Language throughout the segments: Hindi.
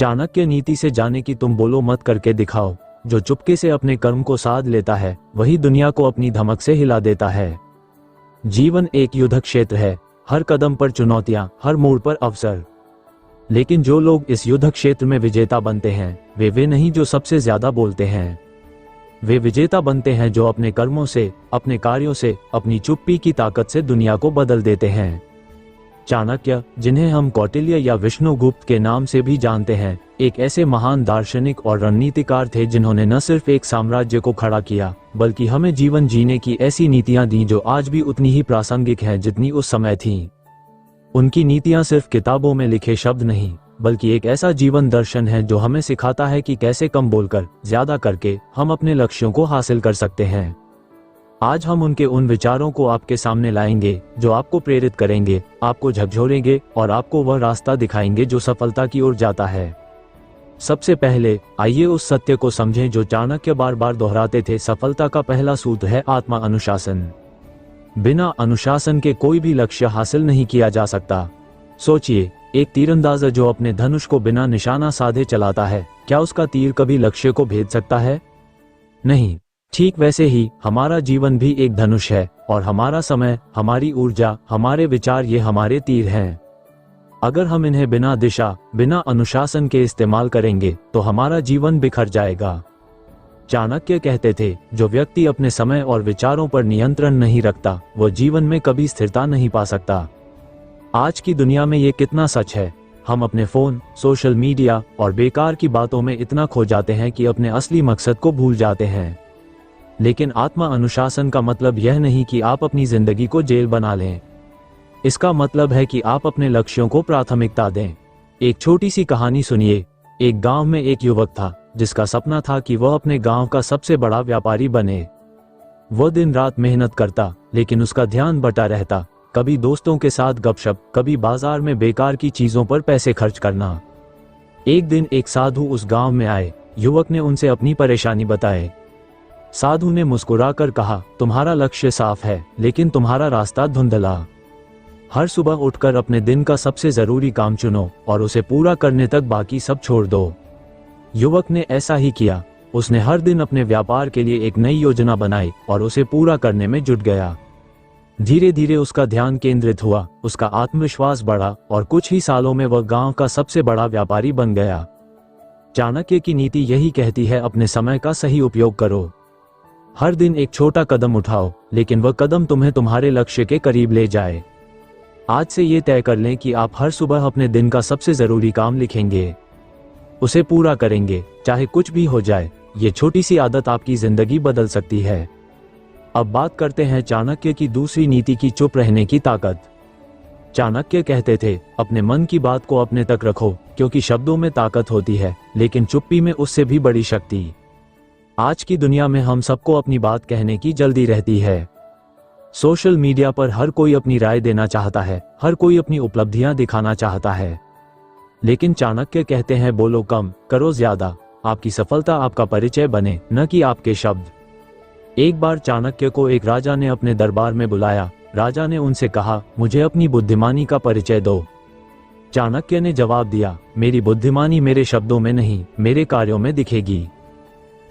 चाणक्य नीति से जाने की तुम बोलो मत करके दिखाओ। जो चुपके से अपने कर्म को साध लेता है वही दुनिया को अपनी धमक से हिला देता है। जीवन एक युद्ध क्षेत्र है, हर कदम पर चुनौतियां, हर मोड़ पर अवसर। लेकिन जो लोग इस युद्ध क्षेत्र में विजेता बनते हैं वे नहीं जो सबसे ज्यादा बोलते हैं। वे विजेता बनते हैं जो अपने कर्मों से, अपने कार्यों से, अपनी चुप्पी की ताकत से दुनिया को बदल देते हैं। चाणक्य, जिन्हें हम कौटिल्य या विष्णुगुप्त के नाम से भी जानते हैं, एक ऐसे महान दार्शनिक और रणनीतिकार थे जिन्होंने न सिर्फ एक साम्राज्य को खड़ा किया बल्कि हमें जीवन जीने की ऐसी नीतियां दी जो आज भी उतनी ही प्रासंगिक हैं जितनी उस समय थीं। उनकी नीतियां सिर्फ किताबों में लिखे शब्द नहीं बल्कि एक ऐसा जीवन दर्शन है जो हमें सिखाता है कि कैसे कम बोलकर ज्यादा करके हम अपने लक्ष्यों को हासिल कर सकते हैं। आज हम उनके उन विचारों को आपके सामने लाएंगे जो आपको प्रेरित करेंगे, आपको झकझोरेंगे और आपको वह रास्ता दिखाएंगे जो सफलता की ओर जाता है। सबसे पहले आइए उस सत्य को समझें जो चाणक्य बार बार दोहराते थे। सफलता का पहला सूत्र है आत्मा अनुशासन। बिना अनुशासन के कोई भी लक्ष्य हासिल नहीं किया जा सकता। सोचिए, एक तीरंदाज जो अपने धनुष को बिना निशाना साधे चलाता है, क्या उसका तीर कभी लक्ष्य को भेद सकता है? नहीं। ठीक वैसे ही हमारा जीवन भी एक धनुष है और हमारा समय, हमारी ऊर्जा, हमारे विचार ये हमारे तीर हैं। अगर हम इन्हें बिना दिशा, बिना अनुशासन के इस्तेमाल करेंगे तो हमारा जीवन बिखर जाएगा। चाणक्य कहते थे, जो व्यक्ति अपने समय और विचारों पर नियंत्रण नहीं रखता वह जीवन में कभी स्थिरता नहीं पा सकता। आज की दुनिया में ये कितना सच है। हम अपने फोन, सोशल मीडिया और बेकार की बातों में इतना खो जाते हैं कि अपने असली मकसद को भूल जाते हैं। लेकिन आत्मा अनुशासन का मतलब यह नहीं कि आप अपनी जिंदगी को जेल बना लें। इसका मतलब है कि आप अपने लक्ष्यों को प्राथमिकता दें। एक छोटी सी कहानी सुनिए। एक गांव में एक युवक था जिसका सपना था कि वह अपने गांव का सबसे बड़ा व्यापारी बने। वह दिन रात मेहनत करता लेकिन उसका ध्यान बटा रहता, कभी दोस्तों के साथ गपशप, कभी बाजार में बेकार की चीजों पर पैसे खर्च करना। एक दिन एक साधु उस गांव में आए। युवक ने उनसे अपनी परेशानी बताई। साधु ने मुस्कुराकर कहा, तुम्हारा लक्ष्य साफ है लेकिन तुम्हारा रास्ता धुंधला। हर सुबह उठकर अपने दिन का सबसे जरूरी काम चुनो और उसे पूरा करने तक बाकी सब छोड़ दो। युवक ने ऐसा ही किया। उसने हर दिन अपने व्यापार के लिए एक नई योजना बनाई और उसे पूरा करने में जुट गया। धीरे धीरे उसका ध्यान केंद्रित हुआ, उसका आत्मविश्वास बढ़ा और कुछ ही सालों में वह गांव का सबसे बड़ा व्यापारी बन गया। चाणक्य की नीति यही कहती है, अपने समय का सही उपयोग करो। हर दिन एक छोटा कदम उठाओ लेकिन वह कदम तुम्हें तुम्हारे लक्ष्य के करीब ले जाए। आज से ये तय कर लें कि आप हर सुबह अपने दिन का सबसे जरूरी काम लिखेंगे, उसे पूरा करेंगे, चाहे कुछ भी हो जाए। ये छोटी सी आदत आपकी जिंदगी बदल सकती है। अब बात करते हैं चाणक्य की दूसरी नीति की, चुप रहने की ताकत। चाणक्य कहते थे, अपने मन की बात को अपने तक रखो क्योंकि शब्दों में ताकत होती है लेकिन चुप्पी में उससे भी बड़ी शक्ति। आज की दुनिया में हम सबको अपनी बात कहने की जल्दी रहती है। सोशल मीडिया पर हर कोई अपनी राय देना चाहता है, हर कोई अपनी उपलब्धियां दिखाना चाहता है। लेकिन चाणक्य कहते हैं, बोलो कम, करो ज्यादा। आपकी सफलता आपका परिचय बने, न कि आपके शब्द। एक बार चाणक्य को एक राजा ने अपने दरबार में बुलाया। राजा ने उनसे कहा, मुझे अपनी बुद्धिमानी का परिचय दो। चाणक्य ने जवाब दिया, मेरी बुद्धिमानी मेरे शब्दों में नहीं, मेरे कार्यों में दिखेगी।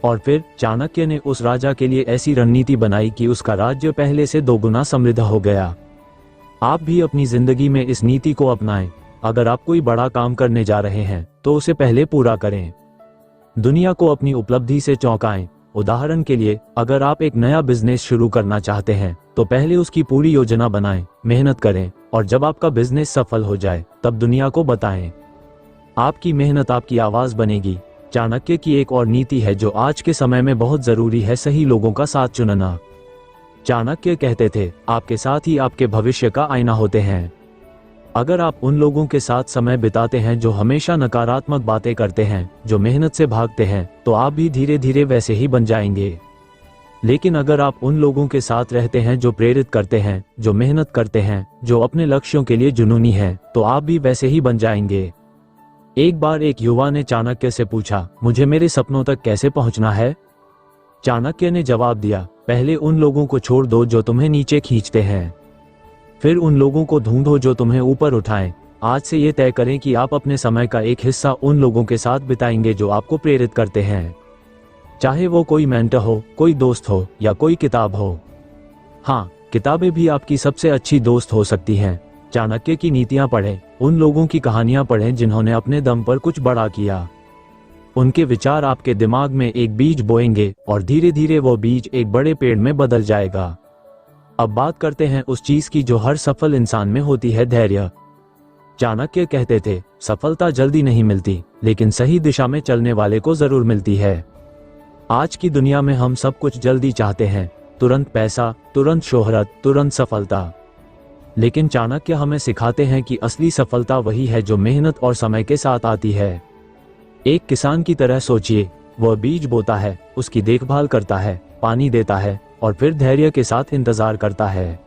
और फिर चाणक्य ने उस राजा के लिए ऐसी रणनीति बनाई कि उसका राज्य पहले से 2 गुना समृद्ध हो गया। आप भी अपनी जिंदगी में इस नीति को अपनाएं। अगर आप कोई बड़ा काम करने जा रहे हैं तो उसे पहले पूरा करें। दुनिया को अपनी उपलब्धि से चौंकाएं। उदाहरण के लिए, अगर आप एक नया बिजनेस शुरू करना चाहते हैं तो पहले उसकी पूरी योजना बनाएं, मेहनत करें और जब आपका बिजनेस सफल हो जाए तब दुनिया को बताएं। आपकी मेहनत आपकी आवाज बनेगी। चाणक्य की एक और नीति है जो आज के समय में बहुत जरूरी है, सही लोगों का साथ चुनना। चाणक्य कहते थे, आपके साथ ही आपके भविष्य का आईना होते हैं। अगर आप उन लोगों के साथ समय बिताते हैं जो हमेशा नकारात्मक बातें करते हैं, जो मेहनत से भागते हैं, तो आप भी धीरे धीरे वैसे ही बन जाएंगे। लेकिन अगर आप उन लोगों के साथ रहते हैं जो प्रेरित करते हैं, जो मेहनत करते हैं, जो अपने लक्ष्यों के लिए जुनूनी हैं, तो आप भी वैसे ही बन जाएंगे। एक बार एक युवा ने चाणक्य से पूछा, मुझे मेरे सपनों तक कैसे पहुंचना है? चाणक्य ने जवाब दिया, पहले उन लोगों को छोड़ दो जो तुम्हें नीचे खींचते हैं, फिर उन लोगों को ढूंढो जो तुम्हें ऊपर उठाएं, आज से ये तय करें कि आप अपने समय का एक हिस्सा उन लोगों के साथ बिताएंगे जो आपको प्रेरित करते हैं, चाहे वो कोई मेंटर हो, कोई दोस्त हो या कोई किताब हो। हाँ, किताबें भी आपकी सबसे अच्छी दोस्त हो सकती हैं। चाणक्य की नीतियां पढ़ें, उन लोगों की कहानियां पढ़ें जिन्होंने अपने दम पर कुछ बड़ा किया। उनके विचार आपके दिमाग में एक बीज बोएंगे और धीरे धीरे वो बीज एक बड़े पेड़ में बदल जाएगा। अब बात करते हैं उस चीज की जो हर सफल इंसान में होती है, धैर्य। चाणक्य कहते थे, सफलता जल्दी नहीं मिलती, लेकिन सही दिशा में चलने वाले को जरूर मिलती है। आज की दुनिया में हम सब कुछ जल्दी चाहते हैं, तुरंत पैसा, तुरंत शोहरत, तुरंत सफलता। लेकिन चाणक्य हमें सिखाते हैं कि असली सफलता वही है जो मेहनत और समय के साथ आती है। एक किसान की तरह सोचिए, वह बीज बोता है, उसकी देखभाल करता है, पानी देता है और फिर धैर्य के साथ इंतजार करता है।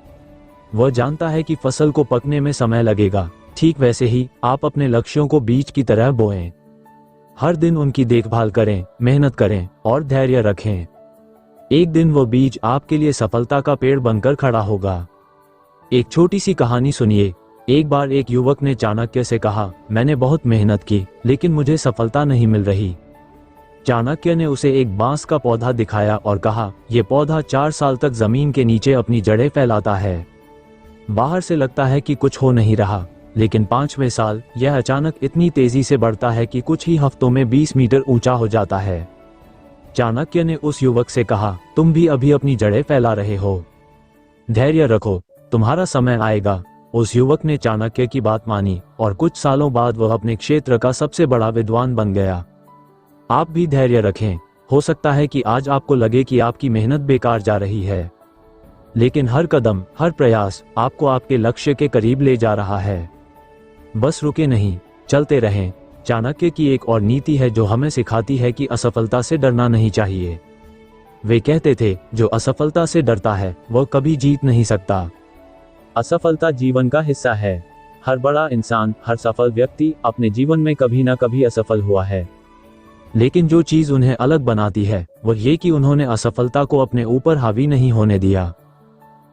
वह जानता है कि फसल को पकने में समय लगेगा। ठीक वैसे ही आप अपने लक्ष्यों को बीज की तरह बोएं। हर दिन उनकी देखभाल करें, मेहनत करें और धैर्य रखें। एक दिन वो बीज आपके लिए सफलता का पेड़ बनकर खड़ा होगा। एक छोटी सी कहानी सुनिए। एक बार एक युवक ने चाणक्य से कहा, मैंने बहुत मेहनत की लेकिन मुझे सफलता नहीं मिल रही। चाणक्य ने उसे एक बांस का पौधा दिखाया और कहा, यह पौधा 4 साल तक जमीन के नीचे अपनी जड़ें फैलाता है। बाहर से लगता है कि कुछ हो नहीं रहा, लेकिन 5वें साल यह अचानक इतनी तेजी से बढ़ता है कि कुछ ही हफ्तों में 20 मीटर ऊंचा हो जाता है। चाणक्य ने उस युवक से कहा, तुम भी अभी अपनी जड़ें फैला रहे हो, धैर्य रखो, तुम्हारा समय आएगा। उस युवक ने चाणक्य की बात मानी और कुछ सालों बाद वह अपने क्षेत्र का सबसे बड़ा विद्वान बन गया। आप भी धैर्य रखें। हो सकता है कि आज आपको लगे कि आपकी मेहनत बेकार जा रही है, लेकिन हर कदम, हर प्रयास आपको आपके लक्ष्य के करीब ले जा रहा है। बस रुके नहीं, चलते रहें। चाणक्य की एक और नीति है जो हमें सिखाती है कि असफलता से डरना नहीं चाहिए। वे कहते थे, जो असफलता से डरता है वह कभी जीत नहीं सकता। असफलता जीवन का हिस्सा है। हर बड़ा इंसान, हर सफल व्यक्ति अपने जीवन में कभी ना कभी असफल हुआ है। लेकिन जो चीज उन्हें अलग बनाती है वह ये कि उन्होंने असफलता को अपने ऊपर हावी नहीं होने दिया।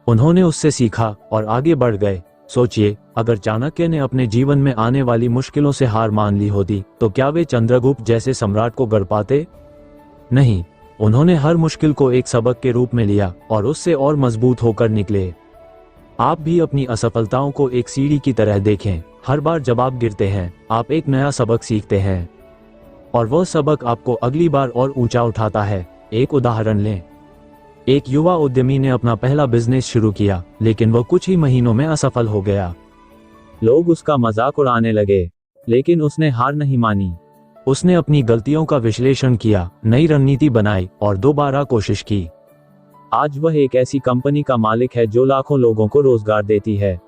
उन्होंने उससे सीखा और आगे बढ़ गए। सोचिए, अगर चाणक्य ने अपने जीवन में आने वाली मुश्किलों से हार मान ली होती तो क्या वे चंद्रगुप्त जैसे सम्राट को गढ़ पाते? नहीं, उन्होंने हर मुश्किल को एक सबक के रूप में लिया और उससे और मजबूत होकर निकले। आप भी अपनी असफलताओं को एक सीढ़ी की तरह देखें। हर बार जब आप गिरते हैं, आप एक नया सबक सीखते हैं और वह सबक आपको अगली बार और ऊंचा उठाता है। एक उदाहरण लें। एक युवा उद्यमी ने अपना पहला बिजनेस शुरू किया, लेकिन वह कुछ ही महीनों में असफल हो गया। लोग उसका मजाक उड़ाने लगे, लेकिन उसने हार नहीं मानी। उसने अपनी गलतियों का विश्लेषण किया, नई रणनीति बनाई और दोबारा कोशिश की। आज वह एक ऐसी कंपनी का मालिक है जो लाखों लोगों को रोजगार देती है।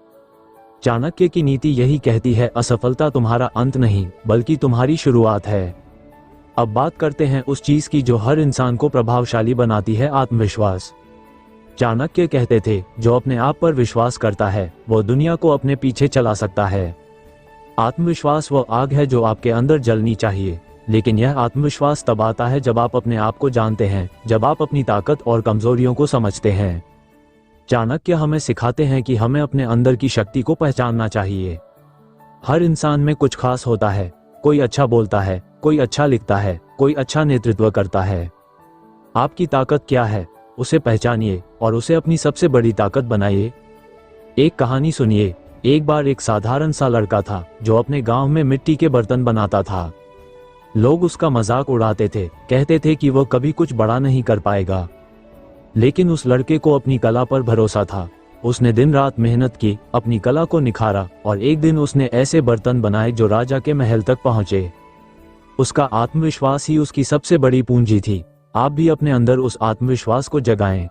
चाणक्य की नीति यही कहती है, असफलता तुम्हारा अंत नहीं बल्कि तुम्हारी शुरुआत है। अब बात करते हैं उस चीज की जो हर इंसान को प्रभावशाली बनाती है, आत्मविश्वास। चाणक्य कहते थे, जो अपने आप पर विश्वास करता है वो दुनिया को अपने पीछे चला सकता है। आत्मविश्वास वो आग है जो आपके अंदर जलनी चाहिए, लेकिन यह आत्मविश्वास तब आता है जब आप अपने आप को जानते हैं, जब आप अपनी ताकत और कमजोरियों को समझते हैं। चाणक्य हमें सिखाते हैं कि हमें अपने अंदर की शक्ति को पहचानना चाहिए। हर इंसान में कुछ खास होता है। कोई अच्छा बोलता है, कोई अच्छा लिखता है, कोई अच्छा नेतृत्व करता है। आपकी ताकत क्या है, उसे पहचानिए और उसे अपनी सबसे बड़ी ताकत बनाइए। एक कहानी सुनिए। एक बार एक साधारण सा लड़का था जो अपने गांव में मिट्टी के बर्तन बनाता था। लोग उसका मजाक उड़ाते थे, कहते थे कि वह कभी कुछ बड़ा नहीं कर पाएगा। लेकिन उस लड़के को अपनी कला पर भरोसा था। उसने दिन रात मेहनत की, अपनी कला को निखारा और एक दिन उसने ऐसे बर्तन बनाए जो राजा के महल तक पहुंचे। उसका आत्मविश्वास ही उसकी सबसे बड़ी पूंजी थी। आप भी अपने अंदर उस आत्मविश्वास को जगाएं।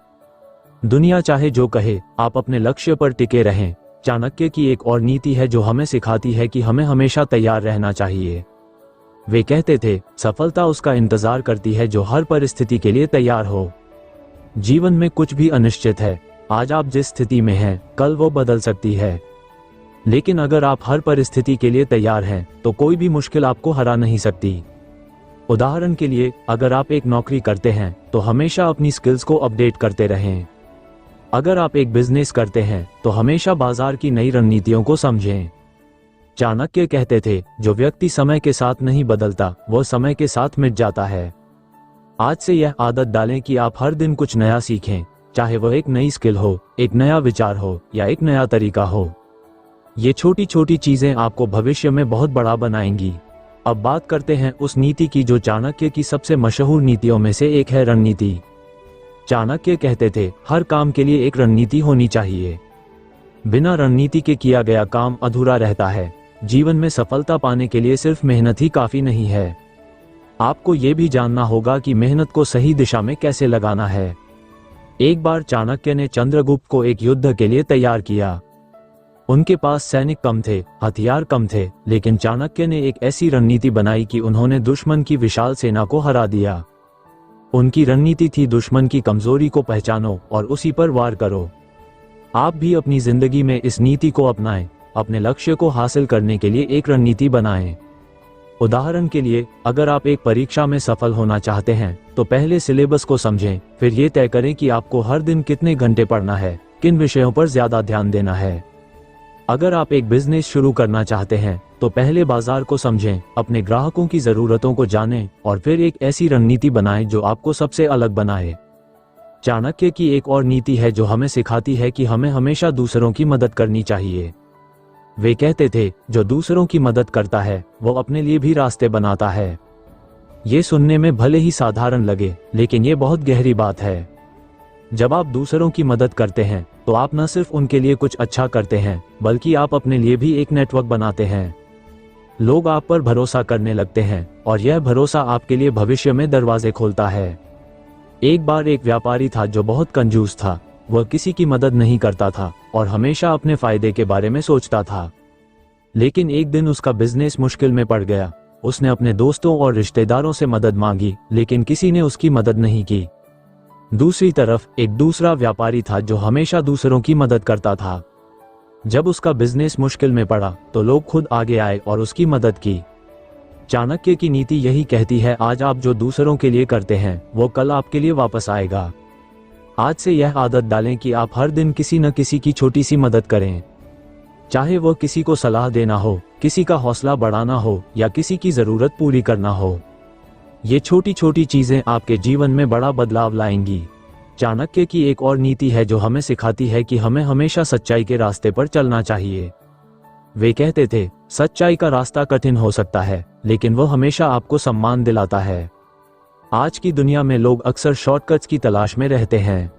दुनिया चाहे जो कहे, आप अपने लक्ष्य पर टिके रहें। चाणक्य की एक और नीति है जो हमें सिखाती है कि हमें हमेशा तैयार रहना चाहिए। वे कहते थे, सफलता उसका इंतजार करती है जो हर परिस्थिति के लिए तैयार हो। जीवन में कुछ भी अनिश्चित है। आज आप जिस स्थिति में हैं, कल वो बदल सकती है। लेकिन अगर आप हर परिस्थिति के लिए तैयार हैं, तो कोई भी मुश्किल आपको हरा नहीं सकती। उदाहरण के लिए, अगर आप एक नौकरी करते हैं तो हमेशा अपनी स्किल्स को अपडेट करते रहें। अगर आप एक बिजनेस करते हैं तो हमेशा बाजार की नई रणनीतियों को समझें। चाणक्य कहते थे, जो व्यक्ति समय के साथ नहीं बदलता वो समय के साथ मिट जाता है। आज से यह आदत डालें कि आप हर दिन कुछ नया सीखें, चाहे वह एक नई स्किल हो, एक नया विचार हो या एक नया तरीका हो। ये छोटी छोटी चीजें आपको भविष्य में बहुत बड़ा बनाएंगी। अब बात करते हैं उस नीति की जो चाणक्य की सबसे मशहूर नीतियों में से एक है, रणनीति। चाणक्य कहते थे, हर काम के लिए एक रणनीति होनी चाहिए। बिना रणनीति के किया गया काम अधूरा रहता है। जीवन में सफलता पाने के लिए सिर्फ मेहनत ही काफी नहीं है, आपको ये भी जानना होगा कि मेहनत को सही दिशा में कैसे लगाना है। एक बार चाणक्य ने चंद्रगुप्त को एक युद्ध के लिए तैयार किया। उनके पास सैनिक कम थे, हथियार कम थे, लेकिन चाणक्य ने एक ऐसी रणनीति बनाई कि उन्होंने दुश्मन की विशाल सेना को हरा दिया। उनकी रणनीति थी, दुश्मन की कमजोरी को पहचानो और उसी पर वार करो। आप भी अपनी जिंदगी में इस नीति को अपनाएं, अपने लक्ष्य को हासिल करने के लिए एक रणनीति बनाएं। उदाहरण के लिए, अगर आप एक परीक्षा में सफल होना चाहते हैं तो पहले सिलेबस को समझें, फिर ये तय करें कि आपको हर दिन कितने घंटे पढ़ना है, किन विषयों पर ज्यादा ध्यान देना है। अगर आप एक बिजनेस शुरू करना चाहते हैं तो पहले बाजार को समझें, अपने ग्राहकों की जरूरतों को जानें और फिर एक ऐसी रणनीति बनाएं जो आपको सबसे अलग बनाए। चाणक्य की एक और नीति है जो हमें सिखाती है कि हमें हमेशा दूसरों की मदद करनी चाहिए। वे कहते थे, जो दूसरों की मदद करता है वो अपने लिए भी रास्ते बनाता है। ये सुनने में भले ही साधारण लगे, लेकिन ये बहुत गहरी बात है। जब आप दूसरों की मदद करते हैं तो आप न सिर्फ उनके लिए कुछ अच्छा करते हैं, बल्कि आप अपने लिए भी एक नेटवर्क बनाते हैं। लोग आप पर भरोसा करने लगते हैं और यह भरोसा आपके लिए भविष्य में दरवाजे खोलता है। एक बार एक व्यापारी था जो बहुत कंजूस था। वह किसी की मदद नहीं करता था और हमेशा अपने फायदे के बारे में सोचता था। लेकिन एक दिन उसका बिजनेस मुश्किल में पड़ गया। उसने अपने दोस्तों और रिश्तेदारों से मदद मांगी, लेकिन किसी ने उसकी मदद नहीं की। दूसरी तरफ एक दूसरा व्यापारी था जो हमेशा दूसरों की मदद करता था। जब उसका बिजनेस मुश्किल में पड़ा तो लोग खुद आगे आए और उसकी मदद की। चाणक्य की नीति यही कहती है, आज आप जो दूसरों के लिए करते हैं वो कल आपके लिए वापस आएगा। आज से यह आदत डालें कि आप हर दिन किसी न किसी की छोटी सी मदद करें, चाहे वह किसी को सलाह देना हो, किसी का हौसला बढ़ाना हो या किसी की जरूरत पूरी करना हो। ये छोटी छोटी चीजें आपके जीवन में बड़ा बदलाव लाएंगी। चाणक्य की एक और नीति है जो हमें सिखाती है कि हमें हमेशा सच्चाई के रास्ते पर चलना चाहिए। वे कहते थे, सच्चाई का रास्ता कठिन हो सकता है, लेकिन वह हमेशा आपको सम्मान दिलाता है। आज की दुनिया में लोग अक्सर शॉर्टकट्स की तलाश में रहते हैं,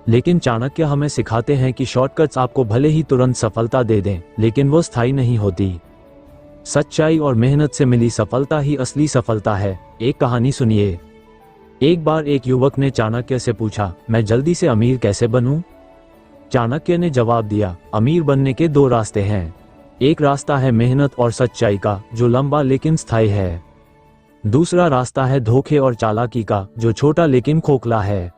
लेकिन चाणक्य हमें सिखाते हैं कि शॉर्टकट्स आपको भले ही तुरंत सफलता दे दें, लेकिन वो स्थायी नहीं होती। सच्चाई और मेहनत से मिली सफलता ही असली सफलता है। एक कहानी सुनिए। एक बार एक युवक ने चाणक्य से पूछा, मैं जल्दी से अमीर कैसे बनूं? चाणक्य ने जवाब दिया, अमीर बनने के दो रास्ते हैं। एक रास्ता है मेहनत और सच्चाई का, जो लंबा लेकिन स्थायी है। दूसरा रास्ता है धोखे और चालाकी का, जो छोटा लेकिन खोखला है।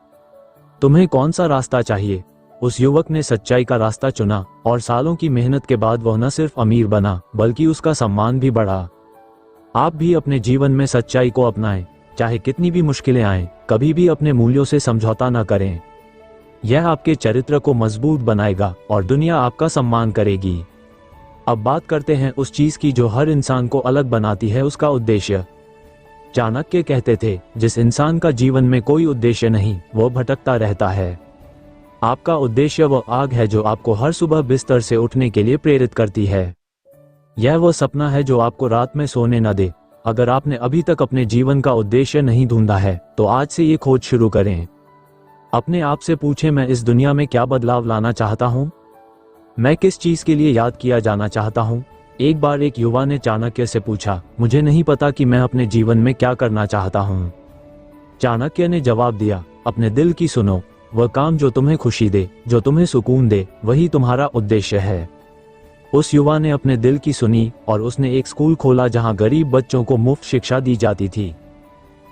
तुम्हें कौन सा रास्ता चाहिए? उस युवक ने सच्चाई का रास्ता चुना और सालों की मेहनत के बाद वह न सिर्फ अमीर बना, बल्कि उसका सम्मान भी बढ़ा। आप भी अपने जीवन में सच्चाई को अपनाएं, चाहे कितनी भी मुश्किलें आएं। कभी भी अपने मूल्यों से समझौता न करें। यह आपके चरित्र को मजबूत बनाएगा और दुनिया आपका सम्मान करेगी। अब बात करते हैं उस चीज की जो हर इंसान को अलग बनाती है, उसका उद्देश्य। चाणक्य कहते थे, जिस इंसान का जीवन में कोई उद्देश्य नहीं, वो भटकता रहता है। आपका उद्देश्य वह आग है जो आपको हर सुबह बिस्तर से उठने के लिए प्रेरित करती है। यह वह सपना है जो आपको रात में सोने न दे। अगर आपने अभी तक अपने जीवन का उद्देश्य नहीं ढूंढा है तो आज से ये खोज शुरू करें। अपने आप से पूछें, मैं इस दुनिया में क्या बदलाव लाना चाहता हूँ? मैं किस चीज के लिए याद किया जाना चाहता हूँ? एक बार एक युवा ने चाणक्य से पूछा, मुझे नहीं पता कि मैं अपने जीवन में क्या करना चाहता हूँ। चाणक्य ने जवाब दिया, अपने दिल की सुनो। वह काम जो तुम्हें खुशी दे, जो तुम्हें सुकून दे, वही तुम्हारा उद्देश्य है। उस युवा ने अपने दिल की सुनी और उसने एक स्कूल खोला जहां गरीब बच्चों को मुफ्त शिक्षा दी जाती थी।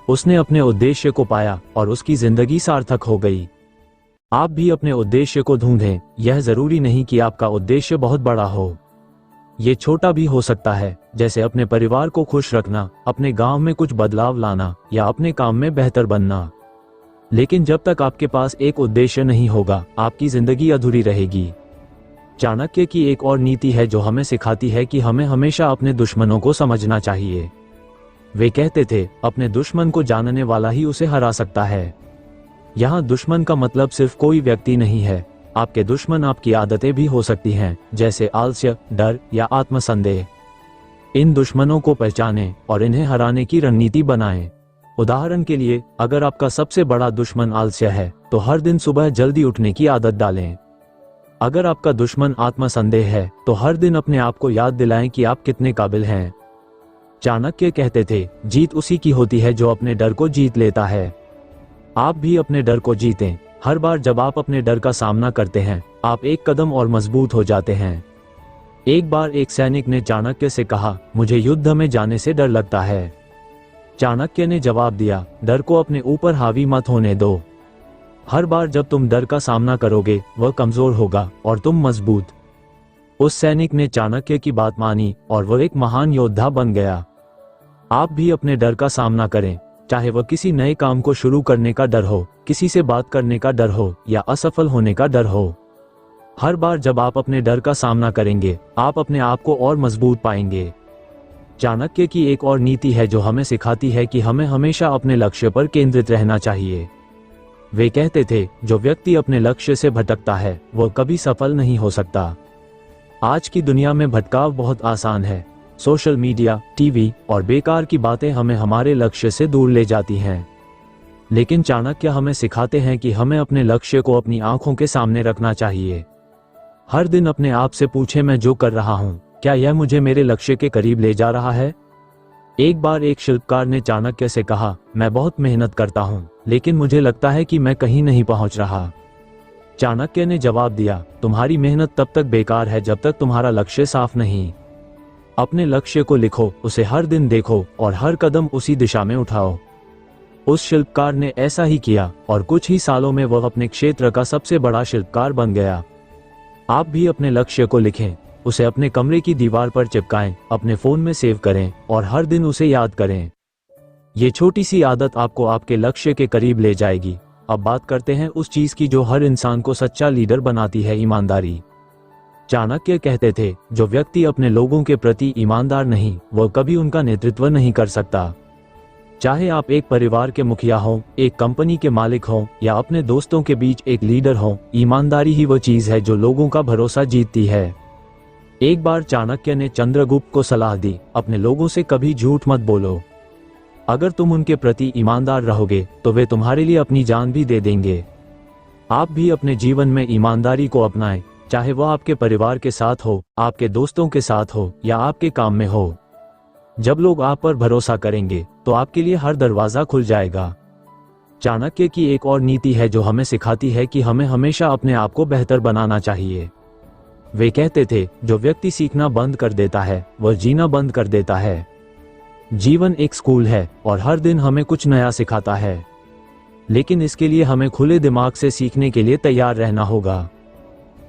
उसने अपने उद्देश्य को पाया और उसकी जिंदगी सार्थक हो गई। आप भी अपने उद्देश्य को ढूंढें। यह जरूरी नहीं कि आपका उद्देश्य बहुत बड़ा हो। ये छोटा भी हो सकता है, जैसे अपने परिवार को खुश रखना, अपने गांव में कुछ बदलाव लाना या अपने काम में बेहतर बनना। लेकिन जब तक आपके पास एक उद्देश्य नहीं होगा, आपकी जिंदगी अधूरी रहेगी। चाणक्य की एक और नीति है जो हमें सिखाती है कि हमें हमेशा अपने दुश्मनों को समझना चाहिए। वे कहते थे, अपने दुश्मन को जानने वाला ही उसे हरा सकता है। यहाँ दुश्मन का मतलब सिर्फ कोई व्यक्ति नहीं है। आपके दुश्मन आपकी आदतें भी हो सकती हैं, जैसे आलस्य, डर या आत्मसंदेह। इन दुश्मनों को पहचानें और इन्हें हराने की रणनीति बनाएं। उदाहरण के लिए, अगर आपका सबसे बड़ा दुश्मन आलस्य है, तो हर दिन सुबह जल्दी उठने की आदत डालें। अगर आपका दुश्मन आत्मसंदेह है, तो हर दिन अपने आप को याद दिलाएं कि आप कितने काबिल हैं। चाणक्य कहते थे, जीत उसी की होती है जो अपने डर को जीत लेता है। आप भी अपने डर को जीतें। हर बार जब आप अपने डर का सामना करते हैं, आप एक कदम और मजबूत हो जाते हैं। एक बार एक सैनिक ने चाणक्य से कहा, मुझे युद्ध में जाने से डर लगता है। चाणक्य ने जवाब दिया, डर को अपने ऊपर हावी मत होने दो। हर बार जब तुम डर का सामना करोगे, वह कमजोर होगा और तुम मजबूत। उस सैनिक ने चाणक्य की बात मानी और वह एक महान योद्धा बन गया। आप भी अपने डर का सामना करें, चाहे वह किसी नए काम को शुरू करने का डर हो, किसी से बात करने का डर हो या असफल होने का डर हो। हर बार जब आप अपने डर का सामना करेंगे, आप अपने आप को और मजबूत पाएंगे। चाणक्य की एक और नीति है जो हमें सिखाती है कि हमें हमेशा अपने लक्ष्य पर केंद्रित रहना चाहिए। वे कहते थे, जो व्यक्ति अपने लक्ष्य से भटकता है, वह कभी सफल नहीं हो सकता। आज की दुनिया में भटकाव बहुत आसान है। सोशल मीडिया, टीवी और बेकार की बातें हमें हमारे लक्ष्य से दूर ले जाती हैं। लेकिन चाणक्य हमें सिखाते हैं कि हमें अपने लक्ष्य को अपनी आंखों के सामने रखना चाहिए। हर दिन अपने आप से पूछें, मैं जो कर रहा हूँ, क्या यह मुझे मेरे लक्ष्य के करीब ले जा रहा है? एक बार एक शिल्पकार ने चाणक्य से कहा, मैं बहुत मेहनत करता हूँ, लेकिन मुझे लगता है कि मैं कहीं नहीं पहुँच रहा। चाणक्य ने जवाब दिया, तुम्हारी मेहनत तब तक बेकार है जब तक तुम्हारा लक्ष्य साफ नहीं। अपने लक्ष्य को लिखो, उसे हर दिन देखो और हर कदम उसी दिशा में उठाओ। उस शिल्पकार ने ऐसा ही किया और कुछ ही सालों में वह अपने क्षेत्र का सबसे बड़ा शिल्पकार बन गया। आप भी अपने लक्ष्य को लिखें, उसे अपने कमरे की दीवार पर चिपकाएं, अपने फोन में सेव करें और हर दिन उसे याद करें। ये छोटी सी आदत आपको आपके लक्ष्य के करीब ले जाएगी। अब बात करते हैं उस चीज की जो हर इंसान को सच्चा लीडर बनाती है, ईमानदारी। चाणक्य कहते थे, जो व्यक्ति अपने लोगों के प्रति ईमानदार नहीं, वह कभी उनका नेतृत्व नहीं कर सकता। चाहे आप एक परिवार के मुखिया हों, एक कंपनी के मालिक हों या अपने दोस्तों के बीच एक लीडर हों, ईमानदारी ही वो चीज है जो लोगों का भरोसा जीतती है। एक बार चाणक्य ने चंद्रगुप्त को सलाह दी, अपने लोगों से कभी झूठ मत बोलो। अगर तुम उनके प्रति ईमानदार रहोगे, तो वे तुम्हारे लिए अपनी जान भी दे देंगे। आप भी अपने जीवन में ईमानदारी को अपनाएं, चाहे वह आपके परिवार के साथ हो, आपके दोस्तों के साथ हो या आपके काम में हो। जब लोग आप पर भरोसा करेंगे, तो आपके लिए हर दरवाजा खुल जाएगा। चाणक्य की एक और नीति है जो हमें सिखाती है कि हमें हमेशा अपने आप को बेहतर बनाना चाहिए। वे कहते थे, जो व्यक्ति सीखना बंद कर देता है, वह जीना बंद कर देता है। जीवन एक स्कूल है और हर दिन हमें कुछ नया सिखाता है, लेकिन इसके लिए हमें खुले दिमाग से सीखने के लिए तैयार रहना होगा।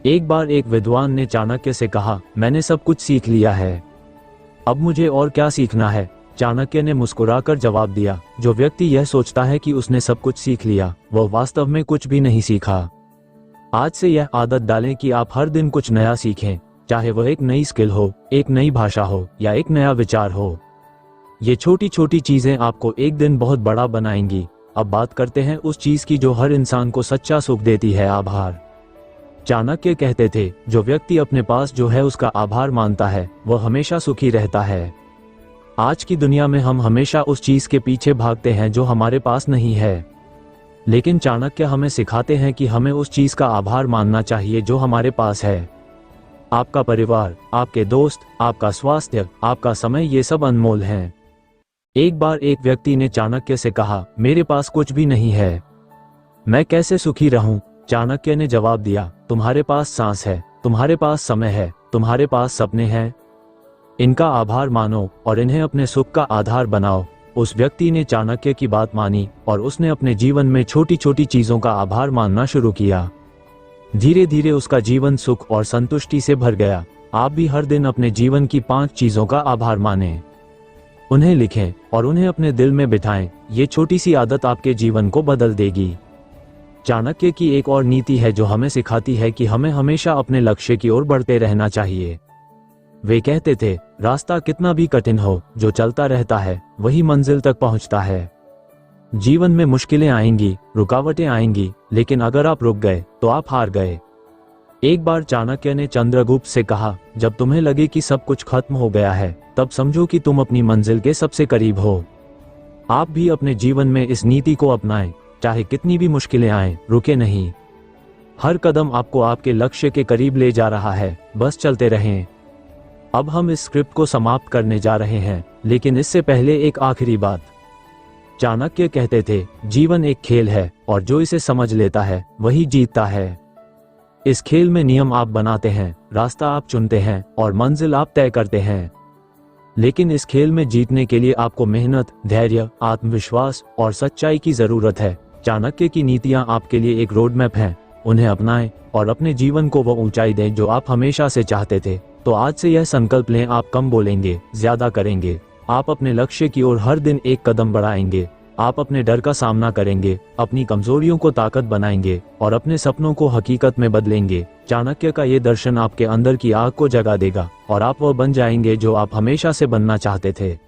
एक बार एक विद्वान ने चाणक्य से कहा, मैंने सब कुछ सीख लिया है, अब मुझे और क्या सीखना है? चाणक्य ने मुस्कुराकर जवाब दिया, जो व्यक्ति यह सोचता है कि उसने सब कुछ सीख लिया, वह वास्तव में कुछ भी नहीं सीखा। आज से यह आदत डालें कि आप हर दिन कुछ नया सीखें, चाहे वह एक नई स्किल हो, एक नई भाषा हो या एक नया विचार हो। ये छोटी छोटी चीजें आपको एक दिन बहुत बड़ा बनाएंगी। अब बात करते हैं उस चीज की जो हर इंसान को सच्चा सुख देती है, आभार। चाणक्य कहते थे, जो व्यक्ति अपने पास जो है उसका आभार मानता है, वह हमेशा सुखी रहता है। आज की दुनिया में हम हमेशा उस चीज के पीछे भागते हैं जो हमारे पास नहीं है, लेकिन चाणक्य हमें सिखाते हैं कि हमें उस चीज का आभार मानना चाहिए जो हमारे पास है। आपका परिवार, आपके दोस्त, आपका स्वास्थ्य, आपका समय, ये सब अनमोल हैं। एक बार एक व्यक्ति ने चाणक्य से कहा, मेरे पास कुछ भी नहीं है, मैं कैसे सुखी रहूं? चाणक्य ने जवाब दिया, तुम्हारे पास सांस है, तुम्हारे पास समय है, तुम्हारे पास सपने हैं। इनका आभार मानो और इन्हें अपने सुख का आधार बनाओ। उस व्यक्ति ने चाणक्य की बात मानी और उसने अपने जीवन में छोटी छोटी चीजों का आभार मानना शुरू किया। धीरे धीरे उसका जीवन सुख और संतुष्टि से भर गया। आप भी हर दिन अपने जीवन की 5 चीजों का आभार मानें, उन्हें लिखें और उन्हें अपने दिल में बिठाएं। ये छोटी सी आदत आपके जीवन को बदल देगी। चाणक्य की एक और नीति है जो हमें सिखाती है कि हमें हमेशा अपने लक्ष्य की ओर बढ़ते रहना चाहिए। वे कहते थे, रास्ता कितना भी कठिन हो, जो चलता रहता है वही मंजिल तक पहुंचता है। जीवन में मुश्किलें आएंगी, रुकावटें आएंगी, लेकिन अगर आप रुक गए तो आप हार गए। एक बार चाणक्य ने चंद्रगुप्त से कहा, जब तुम्हें लगे कि सब कुछ खत्म हो गया है, तब समझो कि तुम अपनी मंजिल के सबसे करीब हो। आप भी अपने जीवन में इस नीति को अपनाएं, चाहे कितनी भी मुश्किलें आएं, रुके नहीं। हर कदम आपको आपके लक्ष्य के करीब ले जा रहा है, बस चलते रहें। अब हम इस स्क्रिप्ट को समाप्त करने जा रहे हैं, लेकिन इससे पहले एक आखिरी बात। चाणक्य कहते थे, जीवन एक खेल है और जो इसे समझ लेता है वही जीतता है। इस खेल में नियम आप बनाते हैं, रास्ता आप चुनते हैं और मंजिल आप तय करते हैं। लेकिन इस खेल में जीतने के लिए आपको मेहनत, धैर्य, आत्मविश्वास और सच्चाई की जरूरत है। चाणक्य की नीतियां आपके लिए एक रोड मैप हैं, उन्हें अपनाएं और अपने जीवन को वो ऊंचाई दें जो आप हमेशा से चाहते थे। तो आज से यह संकल्प लें, आप कम बोलेंगे, ज्यादा करेंगे। आप अपने लक्ष्य की ओर हर दिन एक कदम बढ़ाएंगे। आप अपने डर का सामना करेंगे, अपनी कमजोरियों को ताकत बनाएंगे और अपने सपनों को हकीकत में बदलेंगे। चाणक्य का ये दर्शन आपके अंदर की आग को जगा देगा और आप वह बन जाएंगे जो आप हमेशा से बनना चाहते थे।